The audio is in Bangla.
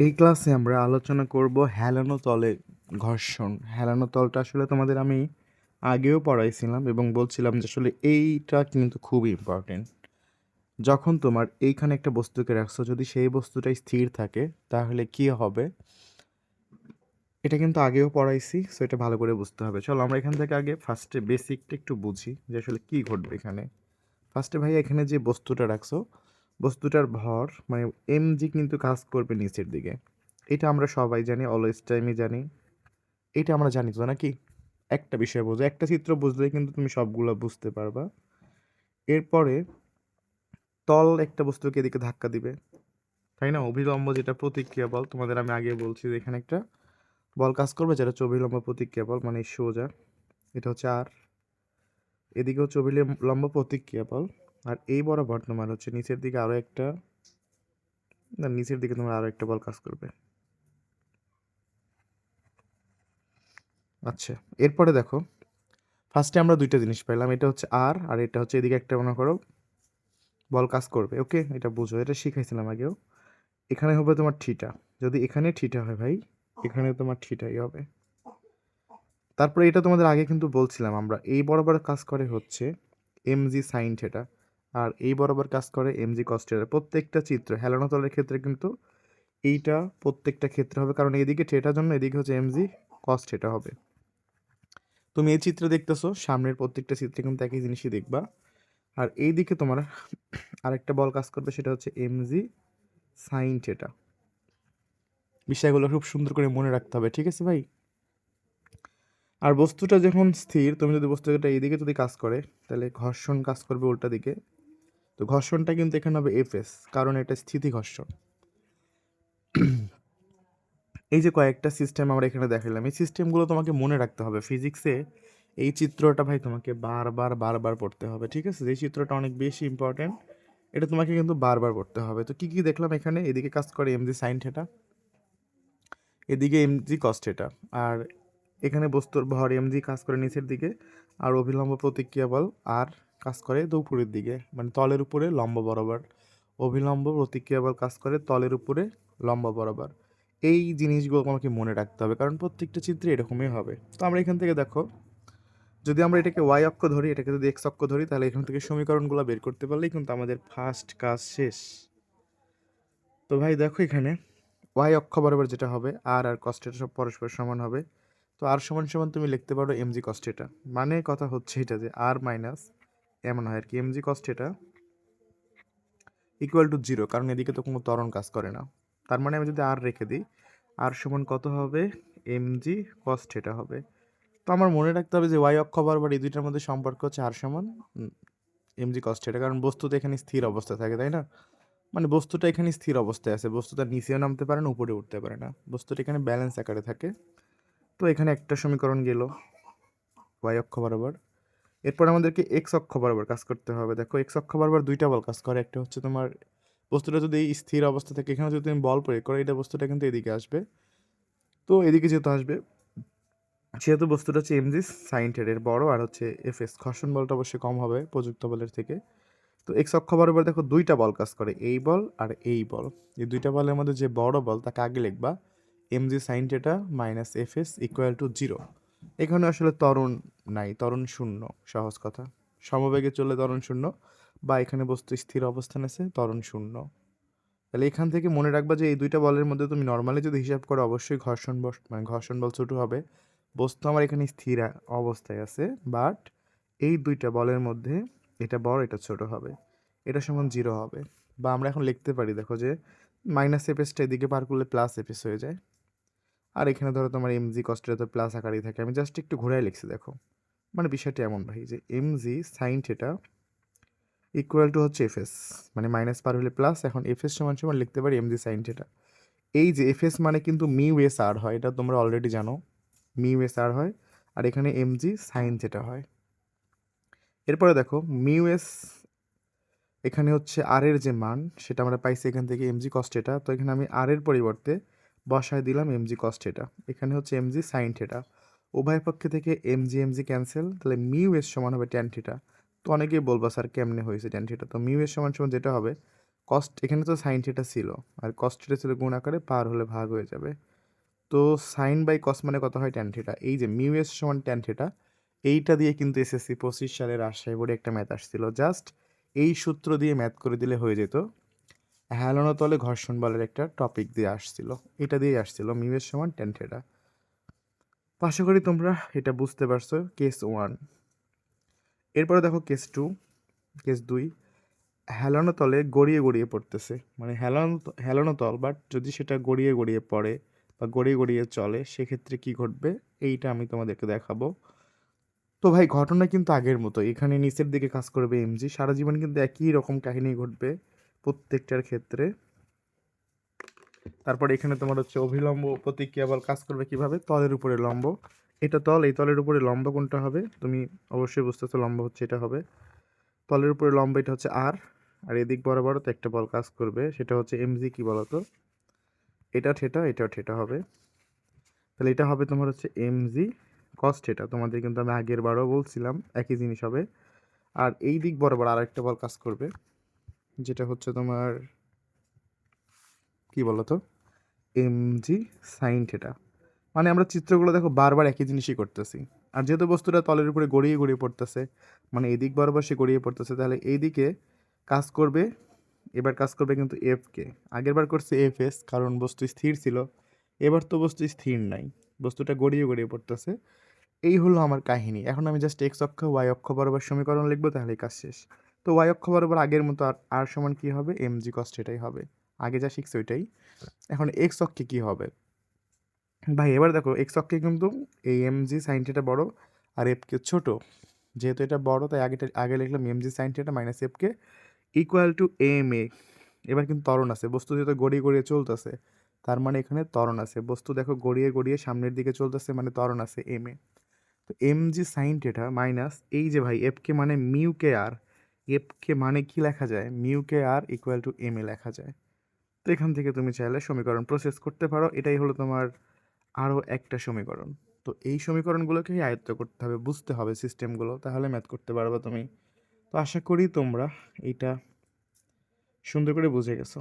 এই ক্লাসে আমরা আলোচনা করব হেলানো তলে ঘর্ষণ। হেলানো তলটা আসলে তোমাদের আমি আগেও পড়াইছিলাম এবং বলছিলাম যে আসলে এইটা কিন্তু খুবই ইম্পর্টেন্ট। যখন তোমার এইখানে একটা বস্তুকে রাখছো, যদি সেই বস্তুটাই স্থির থাকে তাহলে কি হবে, এটা কিন্তু আগেও পড়াইছি, সো এটা ভালো করে বুঝতে হবে। চলো আমরা এখান থেকে আগে ফার্স্টে বেসিকটা একটু বুঝি যে আসলে কী ঘটবে এখানে। ফার্স্টে ভাই এখানে যে বস্তুটা রাখছো, বস্তুটার ভর মানে mg কিন্তু কাজ করবে নিচের দিকে। এটা আমরা সবাই জানি, অলওয়েজ টাইমই জানি। এটা আমরা জানি তো নাকি? একটা বিষয় বোঝো, একটা চিত্র বুঝলেই কিন্তু তুমি সবগুলো বুঝতে পারবা। এরপরে তল একটা বস্তুকে এদিকে ধাক্কা দিবে, তাই না? অভিলম্ব যেটা প্রতিক্রিয়া বল, তোমাদের আমি আগে বলছি যে এখানে একটা বল কাজ করবে যেটা হচ্ছে অভিলম্ব প্রতিক্রিয়া বল, মানে সোজা। এটা হচ্ছে আর, এদিকে হচ্ছে অভিলম্ব প্রতিক্রিয়া বল। আর এই বরাবর তোমার হচ্ছে নিচের দিকে আরও একটা, না নিচের দিকে তোমার আরও একটা বল কাজ করবে। আচ্ছা, এরপরে দেখো, ফার্স্টে আমরা দুইটা জিনিস পাইলাম, এটা হচ্ছে আর এটা হচ্ছে এদিকে একটা মনে করো বল কাজ করবে। ওকে, এটা বুঝো, এটা শিখাইছিলাম আগেও। এখানে হবে তোমার থিটা, যদি এখানে থিটা হয় ভাই, এখানে তোমার থিটাই হবে। তারপরে এটা তোমাদের আগে কিন্তু বলছিলাম আমরা, এই বরাবর কাজ করে হচ্ছে এমজি সাইন থিটা, আর এই বরাবর কাজ করে এমজি কস থিটা। প্রত্যেকটা চিত্র হেলানো তলের ক্ষেত্রে কিন্তু এইটা প্রত্যেকটা ক্ষেত্রে হবে, কারণ এদিকে থিটার জন্য এদিকে হচ্ছে এমজি কস থিটা হবে। তুমি এই চিত্র দেখতেছো, সামনের প্রত্যেকটা চিত্রে কিন্তু একই জিনিসই দেখবা। আর এই দিকে তোমার আরেকটা বল কাজ করবে, সেটা হচ্ছে এমজি সাইন থিটা। বিষয়গুলো খুব সুন্দর করে মনে রাখতে হবে, ঠিক আছে ভাই? আর বস্তুটা যখন স্থির, তুমি যদি বস্তুটা এইদিকে যদি কাজ করে, তাহলে ঘর্ষণ কাজ করবে উল্টা দিকে। তো ঘর্ষণটা কিন্তু এখানে হবে এফএস, কারণ এটা স্থিতি ঘর্ষণ। এই যে কয়েকটা সিস্টেম আমরা এখানে দেখালাম, এই সিস্টেমগুলো তোমাকে মনে রাখতে হবে। ফিজিক্সে এই চিত্রটা ভাই তোমাকে বারবার বারবার পড়তে হবে, ঠিক আছে? এই চিত্রটা অনেক বেশি ইম্পর্টেন্ট, এটা তোমাকে কিন্তু বারবার পড়তে হবে। তো কি কি দেখলাম এখানে, এদিকে কাজ করে এমজি সাইন থিটা, এদিকে এমজি কস থিটা, আর এখানে বস্তুর ভর এমজি কাজ করে নিচের দিকে, আর অভিলম্ব প্রতিক্রিয়া বল আর কাজ করে উপরের দিকে, মানে তলের উপরে লম্ব বরাবর। অভিলম্ব প্রতিক্রিয়া বল কাজ করে তলের উপরে লম্ব বরাবর। এই জিনিসগুলো আমাকে মনে রাখতে হবে, কারণ প্রত্যেকটা চিত্রে এরকমই হবে। তো আমরা এখান থেকে দেখো, যদি আমরা এটাকে ওয়াই অক্ষ ধরি, এটাকে যদি এক্স অক্ষ ধরি, তাহলে এখান থেকে সমীকরণগুলো বের করতে পারলেই কিন্তু আমাদের ফার্স্ট কাজ শেষ। তো ভাই দেখো এখানে ওয়াই অক্ষ বরাবর যেটা হবে, আর কস থিটা সব পরস্পর সমান হবে। তো আর সমান সমান তুমি লিখতে পারো এমজি কস থিটা। মানে কথা হচ্ছে এটা যে আর মাইনাস এমন হয় আর কি, MG cos theta equal to zero, কারণ এদিকে তো কোনো ত্বরণ কাজ করে না। তার মানে আমি যদি আর রেখে দিই, আর সমান কত হবে, এমজি কস থিটা হবে। তো আমার মনে রাখতে হবে যে ওয়াই অক্ষ বরাবর এই দুইটার মধ্যে সম্পর্ক হচ্ছে আর সমান এমজি কস থিটা, কারণ বস্তু তো এখানে স্থির অবস্থায় থাকে, তাই না? মানে বস্তুটা এখানে স্থির অবস্থায় আছে, বস্তুটা নিচেও নামতে পারে না, উপরে উঠতে পারে না, বস্তুটা এখানে ব্যালেন্স আকারে থাকে। তো এখানে একটা সমীকরণ গেল ওয়াই অক্ষ বরাবর। এরপর আমাদেরকে এক্স অক্ষ বরাবর কাজ করতে হবে। দেখো এক্স অক্ষ বরাবর দুইটা বল কাজ করে, একটা হচ্ছে তোমার বস্তুটা যদি এই স্থির অবস্থা থেকে এখানে যদি তুমি বল প্রয়োগ করো, এটা বস্তুটা কিন্তু এদিকে আসবে। তো এদিকে যেহেতু আসবে, সেহেতু বস্তুটা হচ্ছে এমজি সাইন থিটার বড়, আর হচ্ছে এফএস ঘর্ষণ বলটা অবশ্যই কম হবে প্রযুক্ত বলের থেকে। তো এক্স অক্ষ বরাবর দেখো দুইটা বল কাজ করে, এই বল আর এই বল। এই দুইটা বলের মধ্যে যে বড় বল তাকে আগে লিখবা MG sine theta minus FS equal to zero. এখানে আসলে ত্বরণ নাই, ত্বরণ শূন্য, সহজ কথা। সমবেগে চললে ত্বরণ শূন্য, বা এখানে বস্তু স্থির অবস্থান আছে, ত্বরণ শূন্য। তাহলে এখান থেকে মনে রাখবা যে এই দুইটা বলের মধ্যে তুমি নর্মালি যদি হিসাব করো, অবশ্যই মানে ঘর্ষণ বল ছোট হবে। বস্তু আমার এখানে স্থির অবস্থায় আছে, বাট এই দুইটা বলের মধ্যে এটা বড় এটা ছোট হবে, এটা সমান জিরো হবে। বা আমরা এখন লিখতে পারি, দেখো যে মাইনাস এফএসটা এদিকে পার করলে প্লাস এফএস হয়ে যায়। আর এখানে ধরো তোমার এমজি কস্টটা তো প্লাস আকারেই থাকে, আমি জাস্ট একটু ঘুরাই লিখছি দেখো। মানে বিষয়টা এমন ভাই যে MG sine theta equal to হচ্ছে এফএস, মানে মাইনাস পার হলে প্লাস, এখন এফএস সমান সমান লিখতে পারি এমজি সাইন থিটা। এই যে এফএস মানে কিন্তু মিউ এস আর হয়, এটা তোমরা অলরেডি জানো, মিউ এস আর হয়। আর এখানে এমজি সাইন থিটা হয়। এরপরে দেখো মিউ এস, এখানে হচ্ছে আর এর যে মান সেটা আমরা পাইছি এখান থেকে এমজি কস থিটা। তো এখানে আমি আর এর পরিবর্তে বসায় দিলাম এমজি কস থিটা, এখানে হচ্ছে এমজি সাইন থিটা। উভয় পক্ষে থেকে এমজি এমজি ক্যান্সেল, তাহলে মিউ এস সমান হবে ট্যান থিটা। তো অনেকেই বলবা স্যার কেমনে হয়েছে ট্যান থিটা, তো মিউ এস সমান সমান যেটা হবে কস্ট এখানে তো সাইন থিটা ছিল, আর কস্ট থিটা ছিল গুণ আকারে, পার হলে ভাগ হয়ে যাবে। তো সাইন বাই কস মানে কত হয় ট্যান থিটা। এই যে মিউ এস সমান ট্যান থিটা, এইটা দিয়ে কিন্তু এসএসসি 25 সালের রাজশাহী বোর্ডে একটা ম্যাথ আসছিল। জাস্ট এই সূত্র দিয়ে ম্যাথ করে দিলে হয়ে যেত। হেলানো তলে ঘর্ষণ বলের একটা টপিক দিয়ে আসছিল, এটা দিয়ে আসছিল মিউ এস সমান ট্যান থিটা। তো আশা করি তোমরা এটা বুঝতে পারছো, কেস 1। এরপরে দেখো কেস 2, কেস 2, হেলানো তলে গড়িয়ে গড়িয়ে পড়তেছে, মানে হেলানো তল, বাট যদি সেটা গড়িয়ে গড়িয়ে পড়ে বা গড়িয়ে গড়িয়ে চলে, সেক্ষেত্রে কি ঘটবে এইটা আমি তোমাদেরকে দেখাবো। তো ভাই ঘটনা কিন্তু আগের মতো, এখানে নিচের দিকে কাজ করবে এমজি, সারা জীবন কিন্তু একই রকম কাহিনী ঘটবে প্রত্যেকটার ক্ষেত্রে। তারপরে এখানে তোমার হচ্ছে অভিলম্ব প্রতিক্রিয়া বল কাজ করবে কিভাবে, তলের উপরে লম্ব, এটা তল, এই তলের উপরে লম্ব কোনটা হবে তুমি অবশ্যই বুঝতেছো, লম্ব হচ্ছে এটা হবে, তলের উপরে লম্ব এটা হচ্ছে আর এদিক বরাবর তো একটা বল কাজ করবে, সেটা হচ্ছে এমজি, কি বলতো, এটা থিটা, এটাও থিটা হবে। তাহলে এটা হবে তোমার হচ্ছে এমজি কস থিটা, তোমাদের কিন্তু আমি আগের বারও বলছিলাম একই জিনিস হবে। আর এই দিক বরাবর আর একটা বল কাজ করবে, যেটা হচ্ছে তোমার কি বলতো, এমজি সাইন থিটা। মানে আমরা চিত্রগুলো দেখো বারবার একই জিনিসই করতেছি। আর যেহেতু বস্তুটা তলের উপরে গড়িয়ে গড়িয়ে পড়তেছে, মানে এদিক বরাবর সে গড়িয়ে পড়তেছে, তাহলে এইদিকে কাজ করবে, এবার কাজ করবে কিন্তু এফকে। আগের বার করছে এফ এস, কারণ বস্তু স্থির ছিল, এবার তো বস্তু স্থির নাই, বস্তুটা গড়িয়ে গড়িয়ে পড়তেছে। এই হলো আমার কাহিনী। এখন আমি জাস্ট এক্স অক্ষ ওয়াই অক্ষ বরাবর সমীকরণ লিখবো, তাহলেই কাজ শেষ। তো ওয়াই অক্ষ বরাবর আগের মতো আর আর সমান কী হবে, এমজি কস থিটাই হবে, আগে যা শিখছে ওইটাই। এখন এক্স অক্ষে কী হবে ভাই, এবার দেখো এক্স অক্ষে কিন্তু এই এমজি সাইন থিটা বড় আর এফকে ছোট, যেহেতু এটা বড় তাই আগে লিখলাম mg sine theta minus fk equal to m a. এবার কিন্তু ত্বরণ আছে, বস্তু যেহেতু গড়িয়ে গড়িয়ে চলতেছে, তার মানে এখানে ত্বরণ আছে, বস্তু দেখো গড়িয়ে গড়িয়ে সামনের দিকে চলতেছে, মানে ত্বরণ আছে এম এ। তো M G sine theta minus এই যে ভাই এফ কে মানে মিউ কে আর, এফ কে মানে কি লেখা যায়, mu k R equal to m a লেখা যায়। তো এখান থেকে তুমি চাইলে সমীকরণ প্রসেস করতে পারো, এটাই হলো তোমার আরও একটা সমীকরণ। তো এই সমীকরণগুলোকেই আয়ত্ত করতে হবে, বুঝতে হবে সিস্টেমগুলো, তাহলে ম্যাথ করতে পারবে তুমি। তো আশা করি তোমরা এইটা সুন্দর করে বুঝে গেছো।